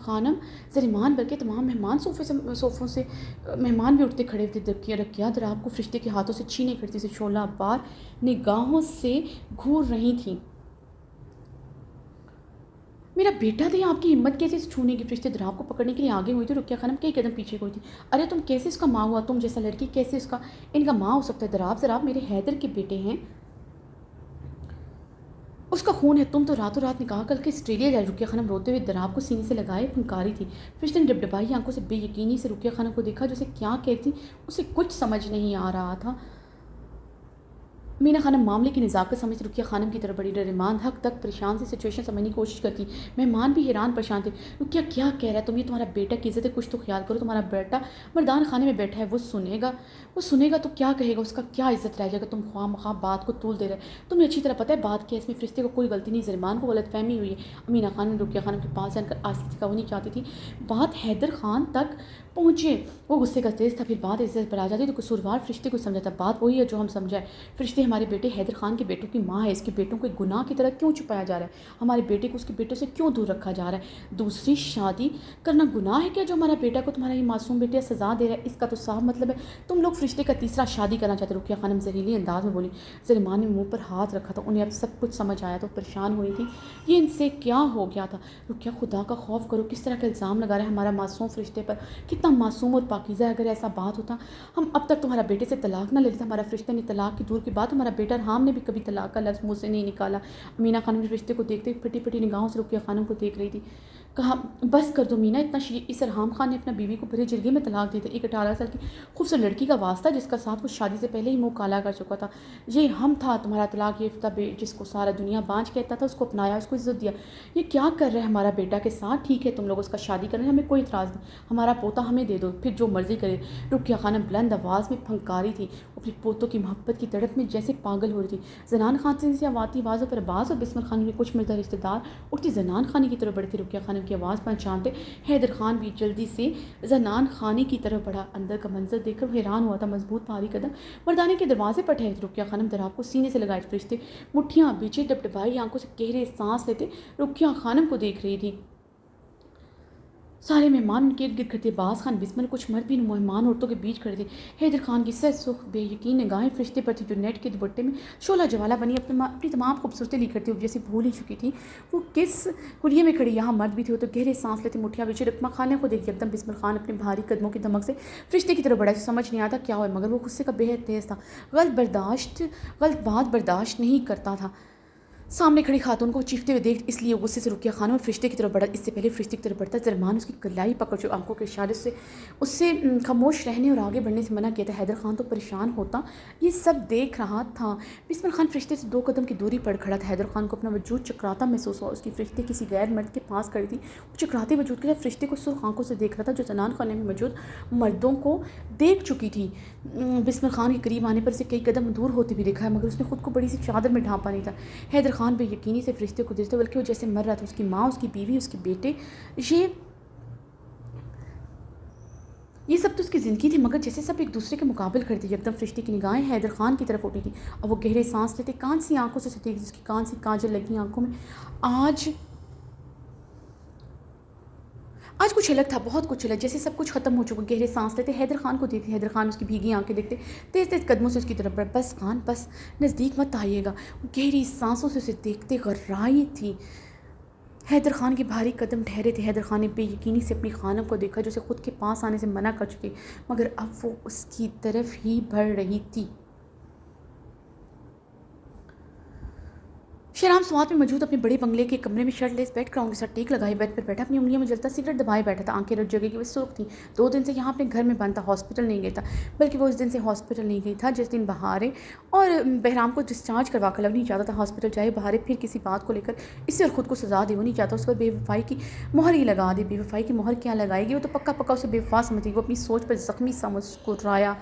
خانم، زریمان، بلکہ تمام مہمان صوفوں سے مہمان بھی اٹھتے کھڑے ہوتے۔ رقیہ دراب کو فرشتے کے ہاتھوں سے چھینے کھڑتی سے شعلہ بار نگاہوں سے گھور رہی تھیں۔ میرا بیٹا تھا، آپ کی ہمت کیسے اس چھونے کی؟ فرشتے دراب کو پکڑنے کے لیے آگے ہوئی تھی۔ رقیہ خانم کئی قدم پیچھے ہوئی تھی۔ ارے تم کیسے اس کا ماں ہوا؟ تم جیسا لڑکی کیسے ان کا ماں ہو سکتا ہے؟ دراب میرے حیدر کے بیٹے ہیں، اس کا خون ہے۔ تم تو راتوں رات نکاح کر کے آسٹریلیا جائے۔ رقیہ خانم روتے ہوئے دراب کو سینے سے لگائے پھنکاری تھی۔ فرشتے نے ڈبڈبائی آنکھوں سے بے یقینی سے رقیہ خانم کو دیکھا، جو اسے کیا کہتی اسے کچھ سمجھ نہیں آ رہا تھا۔ مینا خانم معاملے کی نزاکت سمجھتی رقیہ خانم کی طرف بڑی۔ زریمان حق تک پریشان سے سچویشن سمجھنے کی کوشش کرتی۔ مہمان بھی حیران پریشان تھے۔ رقیہ کیا کہہ رہا ہے تم؟ یہ تمہارا بیٹا کی عزت ہے، کچھ تو خیال کرو۔ تمہارا بیٹا مردان خانے میں بیٹھا ہے، وہ سنے گا تو کیا کہے گا؟ اس کا کیا عزت رہ جائے گا؟ تم خواہ مخواہ بات کو طول دے رہے۔ تمہیں اچھی طرح پتہ ہے بات کیا ہے، اس میں فرشتے کو کوئی غلطی نہیں۔ زریمان کو غلط فہمی ہوئی ہے۔ مینا خانم رقیہ خانم کے پاس جان کر آہستہ سے کہانی چاہتی تھی، بات حیدر خان تک پہنچے۔ وہ غصے کا تیز تھا، پھر بات عزت پر آ جاتی تو قصوروار فرشتے کو سمجھاتا۔ بات وہی ہے جو ہم سمجھا ہے، فرشتے ہمارے بیٹے حیدر خان کے بیٹوں کی ماں ہے، اس کے بیٹوں کو ایک گناہ کی طرح کیوں چھپایا جا رہا ہے؟ ہمارے بیٹے کو اس کے بیٹوں سے کیوں دور رکھا جا رہا ہے؟ دوسری شادی کرنا گناہ ہے کیا جو ہمارا بیٹا کو تمہارا یہ معصوم بیٹا سزا دے رہا ہے؟ اس کا تو صاف مطلب ہے تم لوگ فرشتے کا تیسرا شادی کرنا چاہتے۔ رقیہ خانم زہریلی انداز میں بولی۔ زریمان نے منہ پر ہاتھ رکھا تھا، انہیں اب سب کچھ سمجھ آیا تو پریشان ہوئی تھی، یہ ان سے کیا ہو گیا تھا؟ رقیہ، خدا کا خوف کرو، کس طرح کا الزام لگا رہا ہے ہمارا معصوم فرشتے پر؟ کتنا معصوم اور پاکیزہ ہے، اگر ایسا بات ہوتا ہم اب تک تمہارا بیٹے سے طلاق نہ لے لیتے۔ ہمارا فرشتہ نے طلاق کی دور کی بات، ہمارا بیٹا رحام نے بھی کبھی طلاق کا لفظ منہ سے نہیں نکالا۔ مینا خانم نے فرشتے کو دیکھتے پھٹی پھٹی نگاہوں سے رقیہ خانم کو دیکھ رہی تھی۔ کہا، بس کر دو مینا، اتنا شریف اس رحام خان نے اپنا بیوی کو بھرے جرگے میں طلاق دی تھی، ایک 18 سال کی خوبصورت لڑکی کا واسطہ جس کا ساتھ وہ شادی سے پہلے ہی منہ کالا کر چکا تھا۔ یہ ہم تھا تمہارا طلاق یافتہ جس کو سارا دنیا بانجھ کہتا تھا، اس کو اپنایا، اس کو عزت دیا۔ یہ کیا کر رہے ہیں ہمارا بیٹا کے ساتھ؟ ٹھیک ہے تم لوگ اس کا شادی کر رہے ہیں، ہمیں کوئی اعتراض نہیں، ہمارا پوتا ہمیں دے دو، پھر جو مرضی کرے۔ رقیہ خانم بلند آواز میں پھنکاری تھی، اپنے پوتوں کی محبت کی تڑپ میں جیسے پاگل ہو رہی تھی۔ زنان خان سے آواتی آوازوں پر عباس اور بسمل خان کے کچھ مردہ رشتہ دار اٹھتی زنان خانے کی طرف بڑھے تھے۔ رقیہ خانم کی آواز پہچانتے حیدر خان بھی جلدی سے زنان خانے کی طرف بڑھا۔ اندر کا منظر دیکھ کر وہ حیران ہوا تھا، مضبوط بھاری قدم مردانے کے دروازے پر ٹھہرے تھے۔ رقیہ خانم دراب کو سینے سے لگائے فرشتے مٹھیاں بیچے ڈبڈبائی آنکھوں سے گہرے سانس لیتے رقیہ خانم کو دیکھ رہی تھی۔ سارے مہمان ان کے ارد گرد کھڑے تھے، عباس خان، بسمل، کچھ مرد بھی مہمان عورتوں کے بیچ کھڑے تھے۔ حیدر خان کی سر سرخ بے یقین نگاہیں فرشتے پر تھی، جو نیٹ کے دوپٹے میں شعلہ جوالہ بنی اپنی تمام خوبصورتی لی کرتی ہوئی جیسے بھول ہی چکی تھی وہ کس حلیے میں کھڑی۔ یہاں مرد بھی تھے، وہ تو گہرے سانس لیتے مٹھیاں بیچے رقیہ خانم کو دیکھ یکدم بسمل خان اپنے بھاری قدموں کی دھمک سے فرشتے کی طرف بڑھا۔ سمجھ نہیں آتا کیا ہوا، مگر وہ غصے کا بے حد تیز تھا، غلط بات برداشت نہیں کرتا تھا۔ सामने खड़ी खातून को चीखते हुए देख इसलिए गुस्से से रुकिया खानम और फरिश्ते की तरफ बढ़ा। इससे पहले फरिश्ते की तरफ बढ़ता जरमान उसकी कलाई पकड़ जो आंखों के इशारे से उससे खामोश रहने और आगे बढ़ने से मना किया था। हैदर खान तो परेशान होता ये सब देख रहा था। बिस्मिल खान फरिश्ते से 2 कदम की दूरी पर खड़ा था। हैदर खान को अपना वजूद चकराता महसूस हुआ। उसकी फरिश्ते किसी गैर मर्द के पास खड़ी थी। वो चकराते वजूद के साथ फरिश्ते को सुर्ख आंखों से देख रहा था जो जनान खाने में मौजूद मर्दों को देख चुकी थी। बिस्मिल खान के करीब आने पर से कई कदम दूर होते भी देखा है, मगर उसने खुद को बड़ी सी चादर में ढांपा नहीं था। हैदर खान बेयकीनी से फरिश्ते को देखते बल्कि वो जैसे मर रहा था। उसकी माँ, उसकी बीवी, उसके बेटे, ये सब तो उसकी ज़िंदगी थी, मगर जैसे सब एक दूसरे के मुकाबले खड़े थे। एकदम फरिश्ते की निगाहें हैदर खान की तरफ उठी थी और वो गहरे सांस लेते कान सी आंखों से देख जिसकी कान सी काजल लगी आंखों में आज कुछ अलग था, बहुत कुछ अलग, जैसे सब कुछ खत्म हो चुका। गहरे सांस लेते हैदर खान को देखते, हैदर खान उसकी भीगी आंखें देखते तेज तेज कदमों से उसकी तरफ बढ़। बस खान बस, नज़दीक मत आइएगा। वो गहरी सांसों से उसे देखते गर्राई थी। हैदर खान के भारी कदम ठहरे थे। हैदर खान ने बेयकीनी से अपनी खानम को देखा जो उसे खुद के पास आने से मना कर चुकी, मगर अब वो उसकी तरफ ही बढ़ रही थी। शहराम स्वाद में मौजूद अपने बड़े बंगले के कमरे में शर्टलेस बेड क्राउन के साथ टेक लगाए बेड पर बैठा, अपनी उंगलियों में जलता सिगरेट दबाए बैठा था। आंखें रट जगह की वह सुर्ख थी। 2 दिन से यहाँ अपने घर में बंद था, हॉस्पिटल नहीं गया था। बल्कि वो उस दिन से हॉस्पिटल नहीं गई था जिस दिन बहारे और बहराम को डिस्चार्ज करवा कर लव नहीं चाहता था हॉस्पिटल जाए। बहारे फिर किसी बात को लेकर इससे और खुद को सजा दे, वो नहीं चाहता उस पर बेवफाई की मोहर ही लगा दे। बेवफाई की मोहर क्या लगाएगी, वो तो पक्का पक्का उसे बेवफा समझती। वो अपनी सोच पर जख्मी सा मुस्कुराया।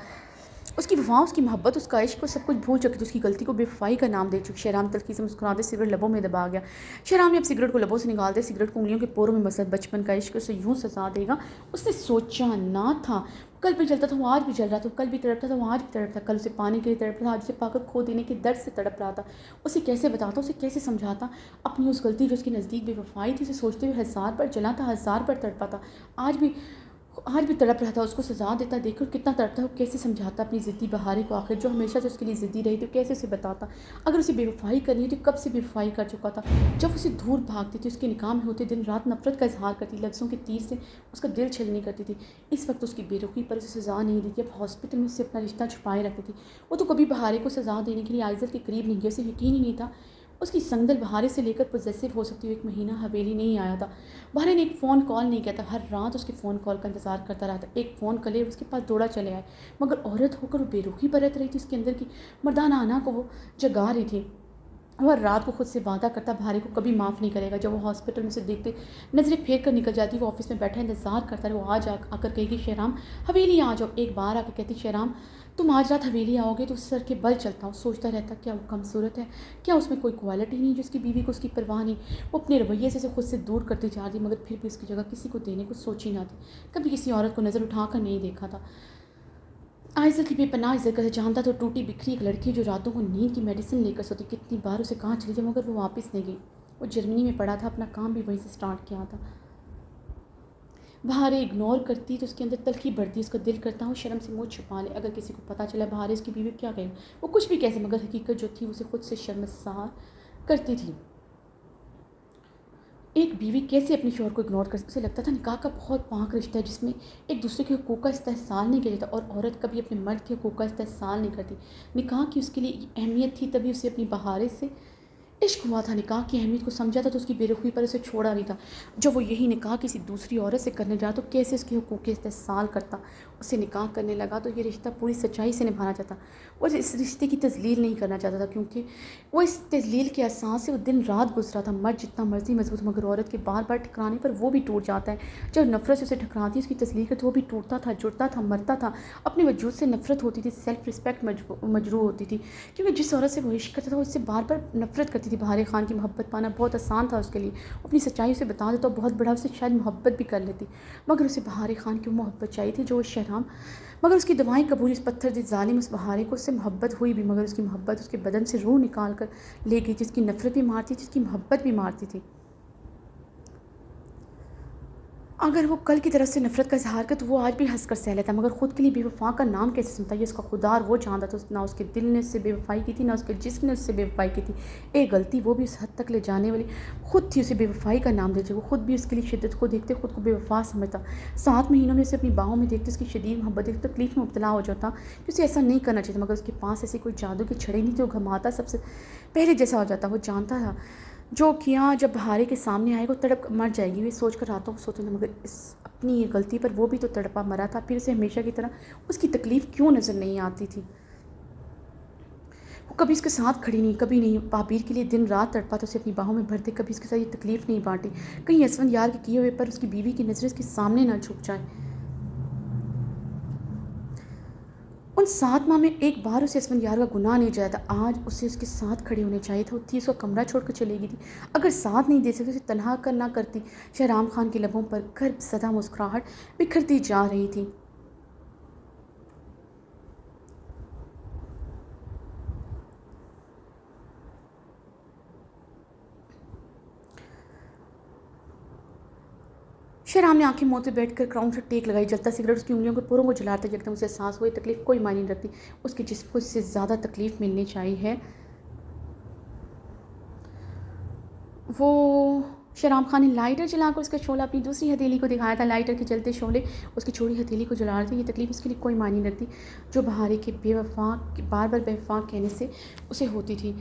उसकी वफा, उसकी मोहब्बत, उसका इश्क, को सब कुछ भूल चुकी थी। उसकी गलती को बेवफाई का नाम दे चुकी। शहराम तल्खी से मुस्कुराते सिगरेट लबों में दबा गया। शहराम ने अब सिगरेट को लबों से निकालते सिगरेट को उंगलियों के पोरों में मसलत बचपन का इश्क उसे यूँ सजा देगा उसने सोचा ना था। कल भी जलता था, वो आज भी जल रहा था। कल भी तड़पता था, वो आज भी तड़पता। कल उसे पाने के लिए तड़प रहा, आज उसे पाकर खो देने के दर्द से तड़प रहा था। उसे कैसे बताता, उसे कैसे समझाता अपनी उस गलती जो उसके नज़दीक बेवफाई थी। उसे सोचते हुए 1000 बार जला था, 1000 बार तड़पा था। आज भी तड़प रहा था। उसको सजा देता, देखकर कितना तड़पता है। वो कैसे समझाता अपनी ज़िद्दी बहारे को, आखिर जो हमेशा से उसके लिए ज़िद्दी रही थी, कैसे उसे बताता। अगर उसे बेवफाई करनी थी कब से बेवफाई कर चुका था। जब उसे दूर भागती थी, उसके निकाह में होते दिन रात नफरत का इजहार करती, लफ्ज़ों के तीर से उसका दिल छलनी करती थी। इस वक्त उसकी बेरुखी पर उसे सज़ा नहीं दी थी। अब हॉस्पिटल में उससे अपना रिश्ता छुपाए रखती थी। वो तो कभी बहारे को सज़ा देने के लिए आइज़ल के करीब नहीं गया। उसे यकीन ही नहीं था उसकी संगदल बहारे से लेकर पोजेसिव हो सकती हुई 1 महीना हवेली नहीं आया था। बहारे ने एक फ़ोन कॉल नहीं किया था। हर रात उसके फ़ोन कॉल का इंतज़ार करता रहा था। एक फ़ोन कले उसके पास दौड़ा चले आए, मगर औरत होकर वो बेरुखी बरत रही थी। उसके अंदर की मर्दाना आना को वो जगा रही थी। वह रात को खुद से वादा करता भारे को कभी माफ़ नहीं करेगा। जब वो हॉस्पिटल में से देखते नज़रें फेर कर निकल जाती, वो ऑफिस में बैठा इंतज़ार करता है। वो आज आकर कहेगी शहराम हवेली आ जाओ। एक बार आकर कहती शहराम तुम आज रात हवेली आओगे तो उस सर के बल चलता हूँ। सोचता रहता क्या वो कमसूरत है, क्या उसमें कोई क्वालिटी नहीं जो उसकी बीवी को उसकी परवाह नहीं। वो अपने रवैये से खुद से दूर करती जा रही, मगर फिर भी उसकी जगह किसी को देने को सोची ना थी। कभी किसी औरत को नज़र उठा कर नहीं देखा था। आइज़ल की बेपनाह इज़्ज़त का जानता तो टूटी बिखरी एक लड़की जो रातों को नींद की मेडिसिन लेकर सोती। कितनी बार उसे कहाँ चली जाए, मगर वो वापस नहीं गई। वो जर्मनी में पढ़ा था, अपना काम भी वहीं से स्टार्ट किया था। बहारे इग्नोर करती तो उसके अंदर तलखी बढ़ती। उसका दिल करता हूँ शर्म से मुँह छुपा ले। अगर किसी को पता चला बहारे उसकी बीवी क्या कहेगी, वो कुछ भी कैसे, मगर हकीकत जो थी उसे खुद से शर्मसार करती थी। एक बीवी कैसे अपने शौहर को इग्नोर कर सकती। उसे लगता था निकाह का बहुत पाक रिश्ता है जिसमें एक दूसरे के हुकूक का इस्तेहसाल नहीं किया जाता, और औरत कभी अपने मर्द के हुकूक का इस्तेहसाल नहीं करती। निकाह की उसके लिए अहमियत थी, तभी उसे अपनी बहारे से इश्क हुआ था। निकाह की अहमियत को समझा था तो उसकी बेरुखी पर उसे छोड़ा नहीं था। जब वो यही निकाह किसी दूसरी औरत से करने जा तो कैसे उसके हुकूक के इस्तेहसाल करता। उसे निकाह करने लगा तो ये रिश्ता पूरी सच्चाई से निभाना चाहता। वो इस रिश्ते की तजलील नहीं करना चाहता था, क्योंकि वो इस तजलील के एहसास से वो दिन रात गुजरा था। मर्द जितना मर्जी मजबूत, मगर औरत के बार बार ठकराने पर वो भी टूट जाता है। जब नफरत से उसे ठकराती उसकी तजलील करती, वो भी टूटता था, जुड़ता था, मरता था। अपने वजूद से नफरत होती थी, सेल्फ रिस्पेक्ट मजरूह होती थी, क्योंकि जिस औरत से वो इश्क करता था वो इससे बार बार नफरत करती थी। बहारे खान की मोहब्बत पाना बहुत आसान था उसके लिए। अपनी सच्चाई उसे बता देता तो बहुत बड़ा उसे शायद मोहब्बत भी कर लेती, मगर उसे बहारे खान की मोहब्बत चाहिए थी जो वो शहराम। मगर उसकी दवाएं कबूल, इस पत्थर दी जालिम उस बहारे को उससे मोहब्बत हुई भी, मगर उसकी मोहब्बत उसके बदन से रूह निकाल कर ले गई। जिसकी नफरत भी मारती, जिसकी मोहब्बत भी मारती थी। اگر وہ کل کی طرف سے نفرت کا اظہار کرے تو وہ آج بھی ہنس کر سہ لیتا، مگر خود کے لیے بے وفا کا نام کیسے سنتا؟ یہ اس کا خدا اور وہ جانتا تھا، نہ اس کے دل نے اس سے بے وفائی کی تھی، نہ اس کے جسم نے اس سے بے وفائی کی تھی۔ ایک غلطی وہ بھی اس حد تک لے جانے والی خود تھی، اسے بے وفائی کا نام دیتے، وہ خود بھی اس کے لیے شدت کو دیکھتے خود کو بے وفا سمجھتا، 7 مہینوں میں اسے اپنی باہوں میں دیکھتے اس کی شدید محبت دیکھتے تکلیف میں مبتلا ہو جاتا کہ اسے ایسا نہیں کرنا چاہیے، مگر اس کے پاس ایسی کوئی جادو کی چھڑی نہیں تھی، وہ گھماتا سب سے پہلے جیسا ہو جاتا۔ وہ جانتا تھا جو کیا جب بہارے کے سامنے آئے گا تڑپ مر جائے گی، وہ سوچ کر راتوں کو سوتے تھے، مگر اس اپنی یہ غلطی پر وہ بھی تو تڑپا مرا تھا، پھر اسے ہمیشہ کی طرح اس کی تکلیف کیوں نظر نہیں آتی تھی؟ وہ کبھی اس کے ساتھ کھڑی نہیں، کبھی نہیں بابیر کے لیے دن رات تڑپا تو اسے اپنی باہوں میں بھرتے، کبھی اس کے ساتھ یہ تکلیف نہیں بانٹی، کہیں یسوند یار کے کیے ہوئے پر اس کی بیوی کی نظریں اس کے سامنے نہ جھک جائیں۔ ان 7 ماہ میں ایک بار اسے یسوند یار کا گناہ نہیں جایا تھا، آج اسے اس کے ساتھ کھڑے ہونے چاہیے تھا، وہ تھی اس کا کمرہ چھوڑ کر چلے گئی تھی، اگر ساتھ نہیں دے سکتی اسے تنہا کرنا کرتی۔ شہرام خان کے لبوں پر گرب زدہ مسکراہٹ بکھرتی جا رہی تھی۔ شہرام نے آنکھیں موتے بیٹھ کر کراؤن سے ٹیک لگائی، جلتا سگریٹ اس کی انگلیوں کے پوروں کو جلا تھا، یکدم اسے احساس ہوئی تکلیف کوئی معنی نہیں رکھتی، اس کے جسم کو اس سے زیادہ تکلیف ملنی چاہیے۔ وہ شہرام خان نے لائٹر جلا کر اس کا شعلہ اپنی دوسری ہتھیلی کو دکھایا تھا، لائٹر کے جلتے شعلے اس کی چھوٹی ہتھیلی کو جلا رہے تھے، یہ تکلیف اس کے لیے کوئی معنی نہیں رکھتی جو بہارے کے بے وفا بار بار بے وفا کہنے سے اسے ہوتی تھی۔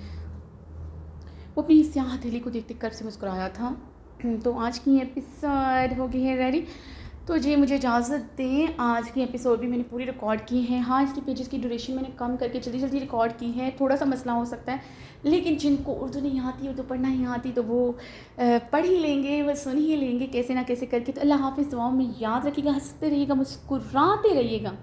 وہ اپنی سیاہ ہتھیلی کو دیکھتے کر سے مسکرایا تھا۔ تو آج کی ایپیسوڈ ہو گئی ہے ریڈی، تو جی مجھے اجازت دیں، آج کی ایپیسوڈ بھی میں نے پوری ریکارڈ کی ہے، ہاں اس کی پیجز کی ڈیوریشن میں نے کم کر کے جلدی جلدی ریکارڈ کی ہے، تھوڑا سا مسئلہ ہو سکتا ہے، لیکن جن کو اردو نہیں آتی، اردو پڑھنا نہیں آتی تو وہ پڑھ ہی لیں گے، وہ سن ہی لیں گے کیسے نہ کیسے کر کے۔ تو اللہ حافظ، دعاؤں میں یاد رکھیے گا، ہنستے رہیے گا، مسکراتے رہیے گا۔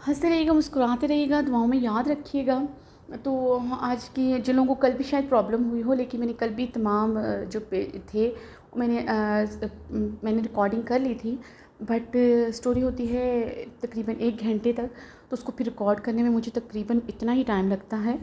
ہنستے رہیے گا، مسکراتے رہیے گا، دعاؤں میں یاد رکھیے گا۔ تو آج کی جن لوگوں کو کل بھی شاید پرابلم ہوئی ہو، لیکن میں نے کل بھی تمام جو تھے میں نے میں نے ریکارڈنگ کر لی تھی، بٹ اسٹوری ہوتی ہے تقریباً 1 گھنٹے تک، تو اس کو پھر ریکارڈ کرنے میں مجھے تقریباً اتنا ہی ٹائم لگتا ہے